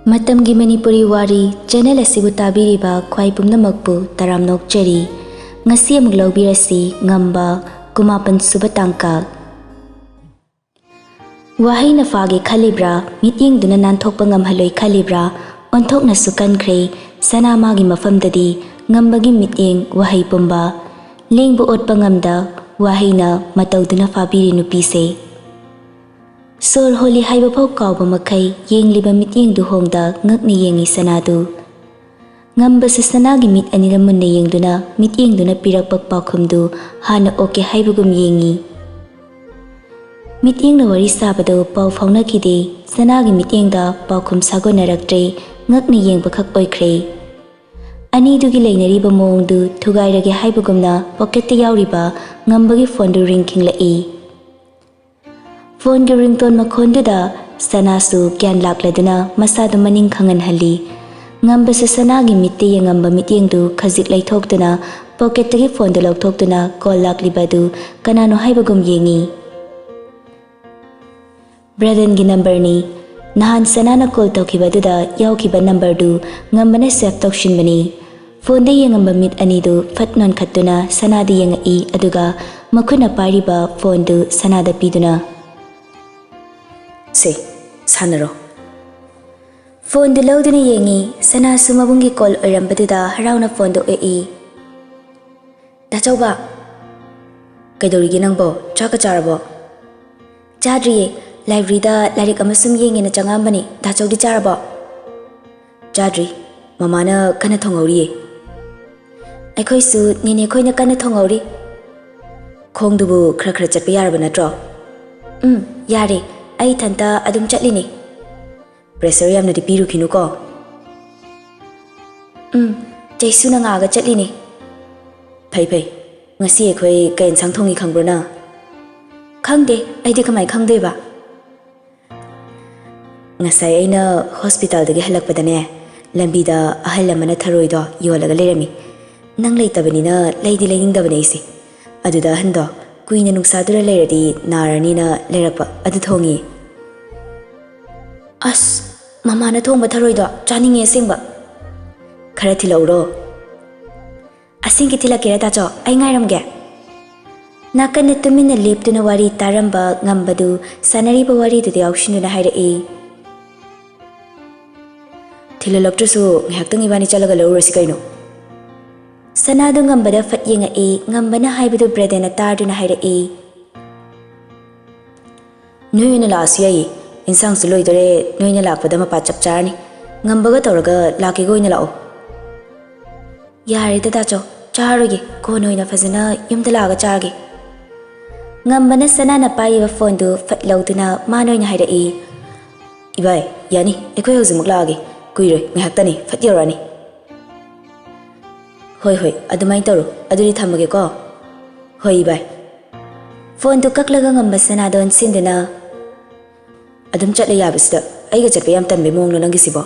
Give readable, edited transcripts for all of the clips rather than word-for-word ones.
Matamgi Manipuri Wari channel asibu tabiriba khwai pumnamakpu taramnokchari ngasi amuk laubirasi Ngamba kumapan suba tangka wahai na fage khalibra mityeng duna nanthokpa ngamhaloi khalibra onthokna sukankhre sana magi mafamdadi ngambagi mityeng wahai pumba lengbu otpa ngamda wahai na matauduna fabiri nupise Sol holi haiba phau kawba makai yengliba mityeng du hongda ngakni yengi sanadu Ngamba sa sanagi mit anira munna yengduna mityeng duna pirakpa pakhumdu hana oke haibagum yengi Mityeng na wari sabado pau fauna kide sanagi mityeng da pakhum sago naraktre ngakni yengba khak oikhre Ani dugi leinariba mongdu thugairage haibagumna pocket yauriba ngambagi phone du ringking lai Phone ke ringtone makhonduda sanasu kyan lakladuna masadu maning khangan hali ngamba sa sanagi mitte ngamba mityeng du khazik laithokduna pocket tagi phone da laukthokduna call laklibadu kanano haibagum yengi Braden gi number ni nahan sanana call tokhibaduda yaukiba number du ngamba na save tokshinbani phone da yengamba mit ani du fatnon khattuna sanadi yengai aduga makhuna pariba phone du sanada piduna Se, sanaro. Phone du lauduna yengi sana sumabungi call oirambaduda harauna phone du ei. Dachauba. Kaidorigi nangbo chaka charabo. Chadriye library da larik amasum yengi na changambani dachaudi charabo. Chadri mamana kana thongori. Aikhoi su nine khoi na kana thongori. Khongdubu khra khra chatpa yaraba natro. Yare. Ai thanta adum chatlini pressure yamna di piru khinu ko jaisu na nga ga chatlini phai ngasi ekhoi kain sang thongi khangbro na khangde ai de kamai khangdoi ba ngasai aina hospital dagi halak padane lambi da ahal lamana tharoi do yolaga lerami nang leitabani na leidi lening dabane isi aduda hando Kuina nungsadura leradi narani na lerakpa adu thongi. As, mama na thongba tharoido chaninge singba. Khara thilauro. Asingki thilakira tacho ai ngairamge. Nakan tumina leptuna wari taramba ngambadu sanariba wari du yaushinuna hairei. Thilaloktrasu nghaktang ibani chalaga laurasi kaino. Sanadu ngambada fat yenga ngambana haibidu bredena tarduna haira Nuina last yai insang suloi dore nuina lakpada mapa chapcharni ngambaga tawraga laki goina lao Yari da cho charogi ko nuina fazana yumda laga chargi Ngambana sanana paiba phone du fat lauduna ma noina haira Ibai yani ekoi hozimuk lagi kuiroi ngahaktani fat yorani Hoi, adumai taru, aduri thamage ko. Hoi bai. Phone tu kaklaga ngamba sanadon sindena. Adum chatla yabisda, aiga chatpa yam tanbe mongno nangi sibo.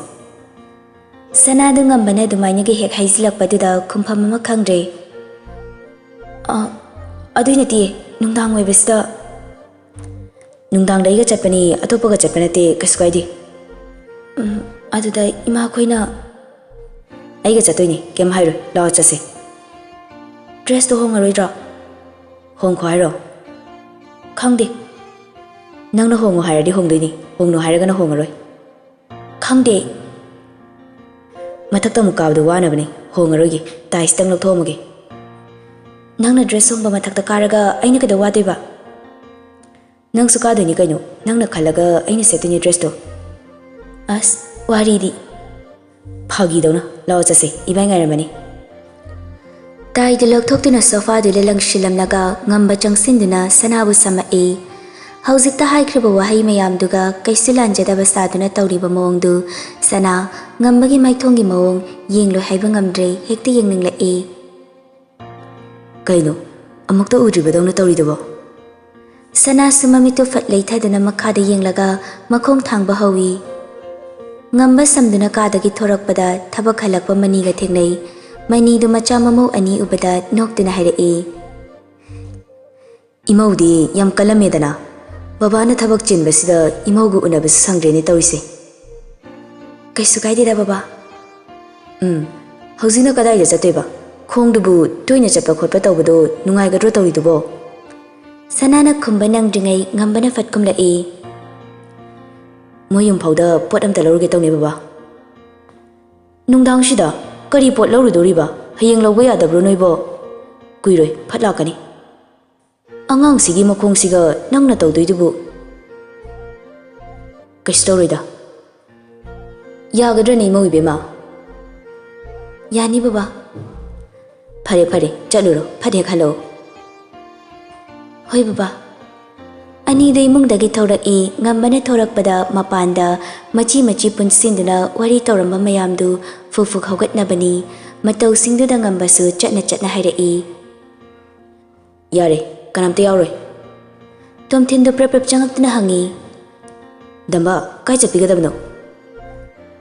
Sanadu ngamba na adumai nagi hek haisilak paduda kumpham ama khangre. Adui nati, nungdang wai bisda. Nungdang da aiga chatpani, atopaga chatpanate kasukaidi. Aduda ima khoina Aiga chatoini kem hairo law chase Dress to hongaroi dra Hong khwairo Khangde Nangna hongo hairadi hongdoini hongno hairagana hongaroi Khangde Mathakta mukabdu wanabani hongaroigi taistang lokthomage Nangna dress hongba mathakta karaga aina kada wadoiba Nang sukadoini kaino nangna khalaga aina setuni dress to As waridi Phagi dona law chase ibai ngairamani Tai de lokthoktina sofa du lelang shilam naga ngamba changsinduna sanabu samai Haujikta haikhriba wahai mayam duga kaisilan jadaba saduna tawriba mawngdu sana ngambagi maithongi mawng yenglo haiba ngamdre hekta yengningla Kaino amukta udriba dongna tawridabo Sana sumamitu fat leithaduna makhada yenglaga makhong thangba hawi Ngamba samduna kadagi thorakpada thabak halakpa maniga thengnai mani du macha mamu ani ubada noktuna hairei Imaudi yam kalamedana babana thabak chinbasida imaugu unabas sangreni tawise Kaisu kaidida baba. Hozina kadai jateba. Khong dubu toina chapa khotpa tawbado nungai gadro tawridubo. Sanana khumba nangdringai ngambana fatkum la e. Moyum phauda pot amta lawruge tawne baba. Nungdang shida kari pot lawrudoriba hayeng lawba yadabro noibo. Kuiroi phatlakani. Angang sigi makhong siga nangna tawdoidubu. Kaisu tawroida. Yagadra nei mawi bema. Yani baba. Phare phare chaluro phade khalo. Hoi baba. Ani dei mungdagi thorak e ngambane thorak pada mapanda machi punsinduna wari tawramba mayamdu fufuk haugatna bani matau singduda ngambasu chatna haira e. Yare kanamte yauroi. Tom thindu prep changakna hangi. Damba kai chapigadabno.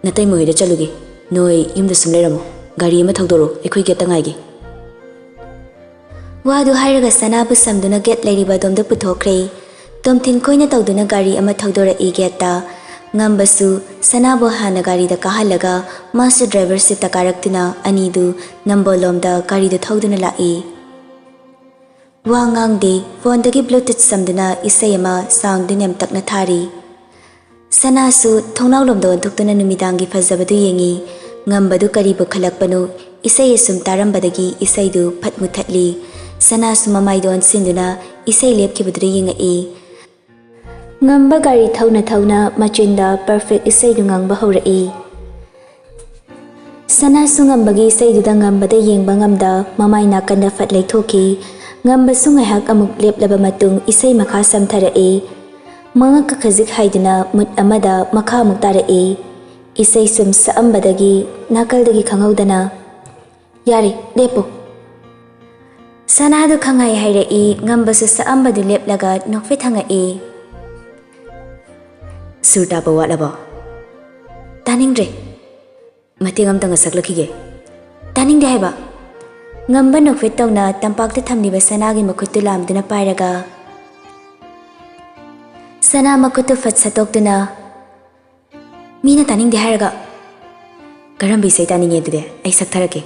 Natai moida chalugi. Noi yumda sumleramo. Gari ama thogdoro ekhoi get tangai. Wadu hairaga sanabu samduna get lairiba domda puthokre. Tom thin koina tawduna gari ama thogdora e geta. Ngambasu sanabu hana gari da kahalaga master driver seat takaraktina anidu nambolomda gari da thogduna lai. Wangang de phone dagi bluetooth samduna isayama sound dinem takna thari. Sanasu thongnau lomdo thukduna numidangi fazabadu yengi. Ngambadu karibu khalakpanu isay sum tarambadagi isaydu phatmuthatli. Sanasu mamaidon sinduna isay lepkibudri yinga e. Ngamba gari thawna machinda perfect isaydu ngangba hawra e. Sanasu ngambagi isayduda ngambada yengba ngamda mamay nakanda fatlay thoki. Ngambasu ngayhak amuk leplaba matung isay makha samthara e. Mga kakazik haiduna mut amada makha amuk tara e. Isay sum saambadagi nakaldagi khangawdana. Yari lepo. Sanadu khangai haira e ngambasu saambadu leplaga nokfit hanga e. Surta ba walaba. Taningre. Matingam tanga saklakige. Taningde haiba. Ngamba nokfit tawna tampakta thamliba sanagi makhutu lamduna pairaga. Sana makhutu fat satoktuna. Mina taningde hairaga. Karambi say taninge dude ay saktharake.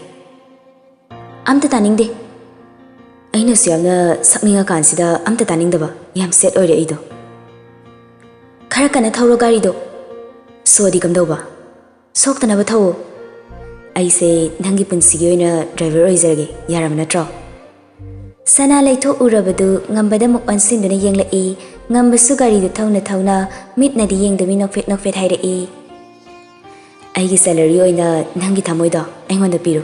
Amta taningde. Aina siyamna sakninga kansida amta taningdaba yam set oire ido. Kharakana thawro garido. Sodi kamdawba. Soktanaba thawo. Aise nangi punsigi oina driver oizarage yaram natro. Sana laitho urabadu ngambada mukwan sinduna yengla e. Ngambasu garido thawna mitnadi yengdami nokfet haira e. Aigi salary oina nangi thamoida aingonda piru.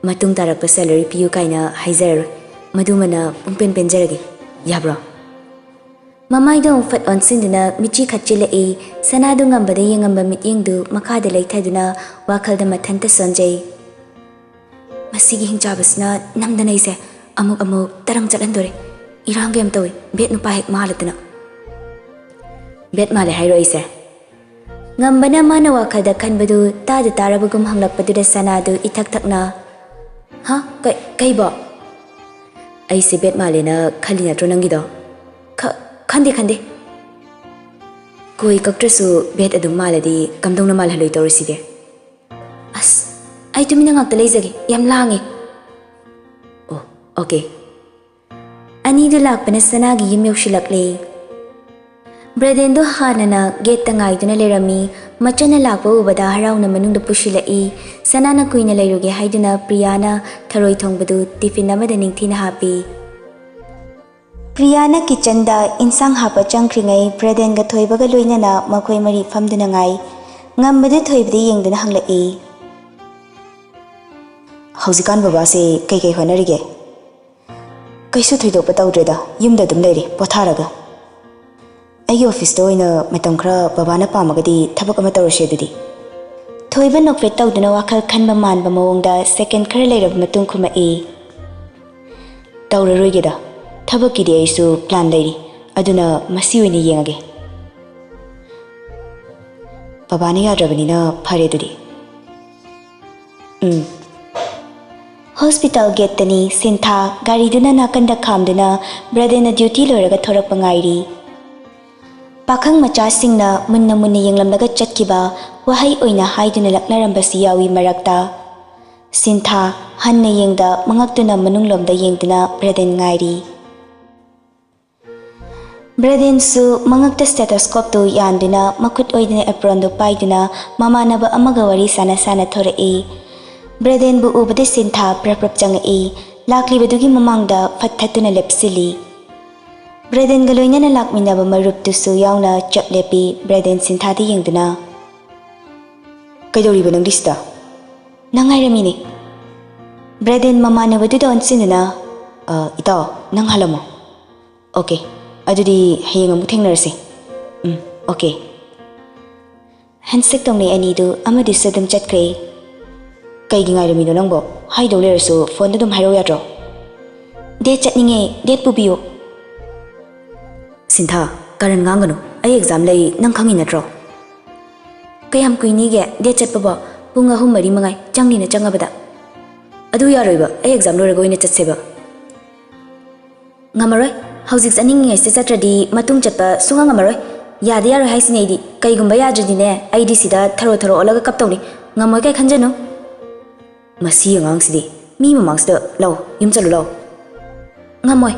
Matung tarakpa salary piyu kaina haizararo. Madumana pungpen penjarage. Yabra. Mamaydo fat on sinduna michi khatchila e. Sanadu ngambada yengamba mit yengdu makhada laithaduna wakhalda mathanta sonjay. Masigi hinjabasna namdana ise amuk tarang chalandore. Irangge am tawi bet nupa hek mahalatna. Bet male hairo ise. Ngambana mana wakhalda khanbadu tada tarabugum hanglakpaduda sanadu ithak-thakna. Ha? Kai ba? Aise bet male na khalina tro nangido. Khande. Koi kaktrasu bet adum maladi kamdong na malhaloi tawrisige. As, ay tumina ngakta laizage, yam langi. Oh, okay. Anido lakpana sanagi yum yawshilakle. Bradendo hanana get tangayduna lerami, machana lakpa ubada harawna manungda pushilai, sanana kuina layruge haiduna Priyana tharoi thongbadu tifin amada ningthina hapi. Priyana kitchenda insang hapa changkringai Braden ga thoibaga loinana makhoi mari famduna ngai ngambada thoibdi yengduna hanglai. Hauzikan baba se kai honarige. Kaisu thoidokpa tawdreda yumda dum leiri potharaga. Aigi office do ina matam khra babana pamagadi thabak ama tawrse dudi. Thoiba nokfet tawduna wakhal khanba manba mawongda second khara leirab matung khuma e. Tawraroigeda thabakidi aisu plan leiri aduna masi oina yengage. Babana yadrabanina phare dudi. Hospital gate tani sintha gari duna nakanda khamduna Bradena duty loraga thorak pangairi. Pakhang machasingna munna munna yenglamnaga chatkiba wahai oina haiduna laknarambasi yawi marakta. Sintha hanna yengda mangaktuna manunglomda yengduna Braden ngairi. Braden su mangakta stethoscope tu yanduna makut oiduna apron du paiduna mamanaba amaga wari sana thorai. Braden bu ubade Sintha praprap changai laklibadugi mamangda fathatuna lepsili. Braden galoina na lakminaba marup tusu yauna chap lepi Braden Sintha di yengduna. Kaidoriba nang lista? Nangairamini. Braden mamanabadu da onsinuna. Ito, nang halamo. Okay. Adudi hayang amuk thengnarasi. Okay. Hansik tongnay anidu amadu sadum chatkre. Kaigi ngairamino nangbo. Haidong lerasu phone dum hairo yadro. Date chatninge, date pubiyo. Sintha, karan ngangano. Ay exam lay nang khangin natro. Kayam kuinige date chatpaba pung ahum mari mangai changni na changabada. Adu yaroiba ay exam lora goina chatseba. Ngamaroy, hauzik chaninge se chatradi matung chatpa sunga ngamaroy. Yade yaro haisinedi kaigumba yadradine ay disida tharo olaga kaptawni ngamoy kay khanjano. Masi angangsidi mi mamangsda law yum chalu law. Ngamoy.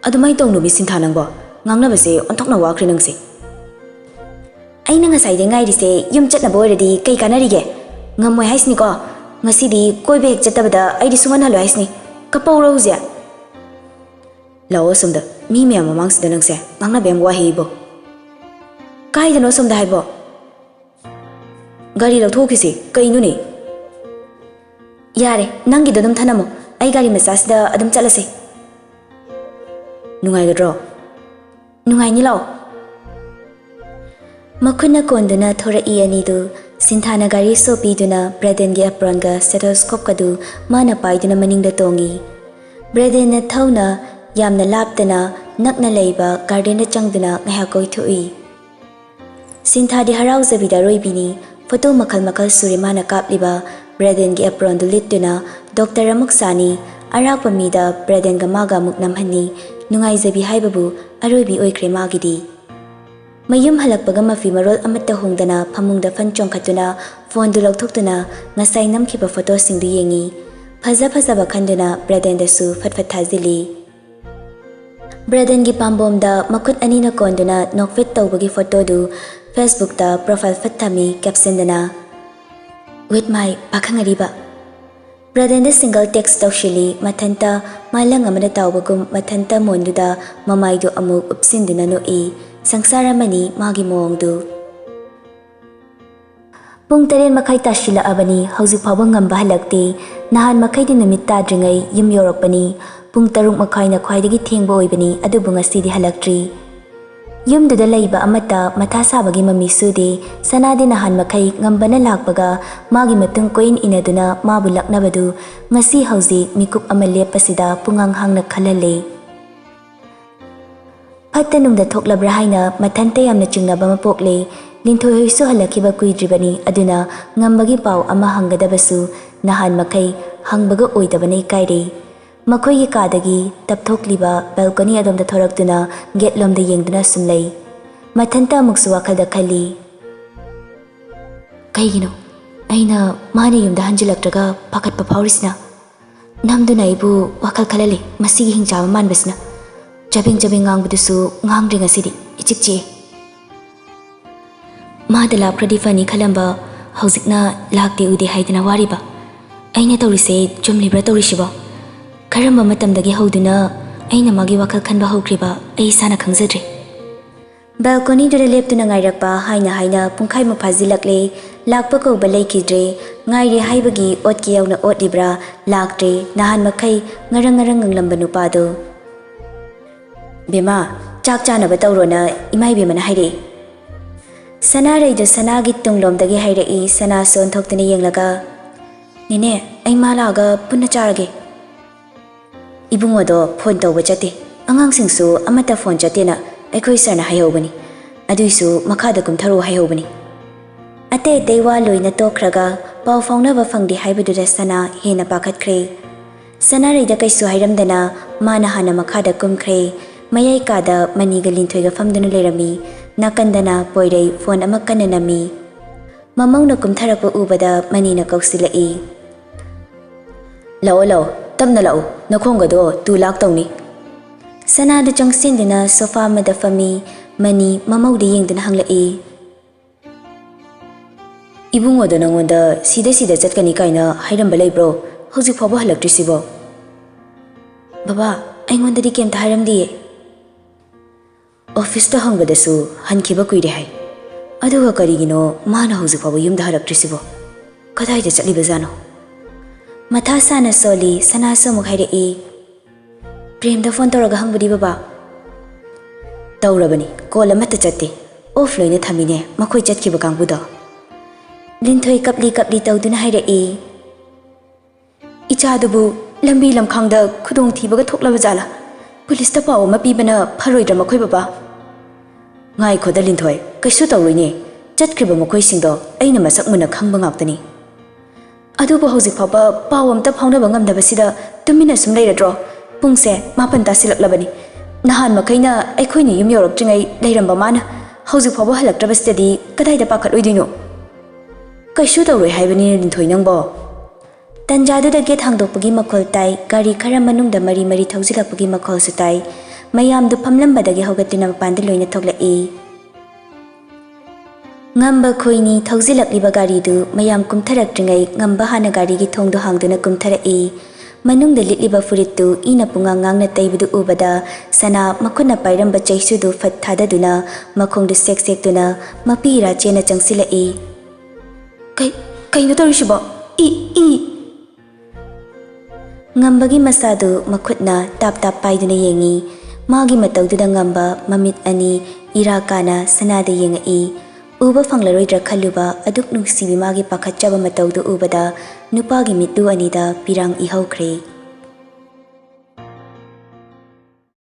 Adumai tongnu bi Sintha nangbo. Ngangnabase onthokna wakri nangse. Aina ngasai de ngai rise yum chatna boiradi kai kanarige. Ngamoy haisni ko. Ngasidi koibe hek chatabada aidi sungan halo haisni. Kapawro huzya. Law somda mi me mamangsda nangse ngangna bem wahibo. Kai dano somda haibo. Gari law thokisi kainu ni. Yare nangi dodum thanamo ai gari masasda adum chalase. Nungai gadro. Nungai ni law. Makuna konduna thora ianidu Sinthana gari sopiduna Braden gi apron ga stethoscope kadu mana paiduna maningda tongi. Braden na thauna yamna laptana nakna leiba garden da changduna ngahakoi thui. Sintha di harau zabida roibini photo makal suri mana kapliba Braden gi apron du lituna Dr. Ramuksani arak pamida Braden ga maga muknamhani nungai zabi haibabu aroibi oikre magidi. Mayum halakpaga mafi marol amata hongdana phamungda fan chongkhatuna phone du lokthokduna ngasai namkhiba photo singdu yengi. Phaja bakhanduna Braden da su fatfat thazili. Braden gi pambomda makut anina konduna nokfit tawbagi photo du Facebook da profile fathami caption dana. With my pakhangariba. Braden da single text tawshili mathanta malang amana tawbagum mathanta monduda mamaidu amuk upsinduna no sangsara mani magi moongdu. Pung taren makai tashila abani hauzik phawang ngamba halakte nahan makai di numit tadringai yum yoropani pung tarung makai na khwaidagi thengba oibani adubu ngasidi halaktri. Yum duda laiba amata matha sabagi mami sude sanadi nahan makai ngambana lakpaga magi matung koin inaduna mabu laknabadu ngasi hauzik mikup ama lepasida pungang hangna khalale. Patanung da thoklabra haina mathante yamna chingnaba mapokle Ningthouja su halakiba kuidribani aduna ngambagi pau ama hangadabasu nahan makai hangbaga oidabane kaire. Makoi kadagi tapthokliba balcony adomda thoraktuna gate lomda yengduna sumlei. Mathanta muksu wakhalda khali. Kaigino aina mani yumda hanjilakraga pakatpa phaurisna. Namduna ibu wakhal khalale masigi hingchama manbasna. Jabing ngangbudusu ngangri ngasidi ichikchi. Madala pradifani khalamba hauzikna lakte ude haidana wariba. Aina tawrise chumlibra tawrishiba. Karamba matamdagi hauduna aina magi wakhal khanba hokriba ai sana khangzadre. Balcony dura leptuna ngairakpa haina pungkhai mafazilakle lakpa ko balai kidre ngaire haibagi otki yauna otlibra laktre nahan makai ngarang nganglamba nupado. Bima chak chanaba tawrona imai bimana haire. Sana raidu sana gi tunglomdagi hairei sana son thoktani yenglaga. Nine ai malaga punna charage. Ibungodo phone tawba chate. Angangsingsu amata phone chatena aikhoi sarna hayobani. Aduisu makhada kumtharu hayobani. Ate deiwa loina tokraga pau faunaba fangdi haibaduda sana hena pakhatkre. Sana raida kaisu hairamdana mana hana makhada kumkhre. Mayai kada maniga Ningthouja famduna lerami Nakandana poirei phone ama kanna nami. Mamangna kumtharakpa ubada manina kausilai. Lao lao, tamna lao, nakhonga do 2 lakh tawni. Sana du changsindina sofa mada fami mani mamawdi yengdana hanglai. Ibungo da nangonda sida chatkani kaina hairamba leibro hojik phaba halaktisibo. Baba, aingondadi kemta hairamdi. Office ta hangbadasu hankiba kuire hai. Aduga karigino mana hojik phaba yumda halaktisibo. Kadaida chatlibajano. Matha sana soli sana samuk hairei. Prem da phone tawraga hangbadi baba. Tawrabani call amata chatte. Offline thamine makhoi chatkiba kangbuda. Ningthoi kapli tawduna hairei. Ichadubu lambi lamkhangda khudong thibaga thoklaba jala. Police ta paw ma pibana pharoidra makhoi baba. Ngai khoda Ningthoi kaisu tawroine. Chatkriba makhoi singdo aina masak muna khangba ngaktani. Adubu hojik phaba paw amta phaunaba ngamdabasida tumina sum leiradro. Pungse mapan tasilaklabani. Nahan makaina aikhoini yum yorakjingai leiramba mana hojik phaba halaktrabasidi kadaida pakhat oidino. Kaisu tawroi haibani Ningthoi nangbo. Tanjadu da gate hangdokpagi makhol tai gari khara manungda mari thaujilakpagi makhol su tai mayam du phamlambadagi hogatina mapanda loina thoklai. Ngamba khoini thaujilakliba gari du mayam kumtharakjingai ngamba hana gari gi thongdo hangduna kumtharai. Manungda litliba furittu ina punga ngangna taibudu ubada sana makhuna pairamba chaisu du phat thadaduna makhongdu sek-sekduna mapira chena changsilai. Kai no tarishiba i Ngambagi masadu makhutna tap paiduna yengi magi matawduda ngamba mamit ani irakana sanada yengai uba phanglaroidra khaluba aduk nungsibi magi pakhatchaba matawdu ubada nupagi mitdu anida pirang ihaukhre.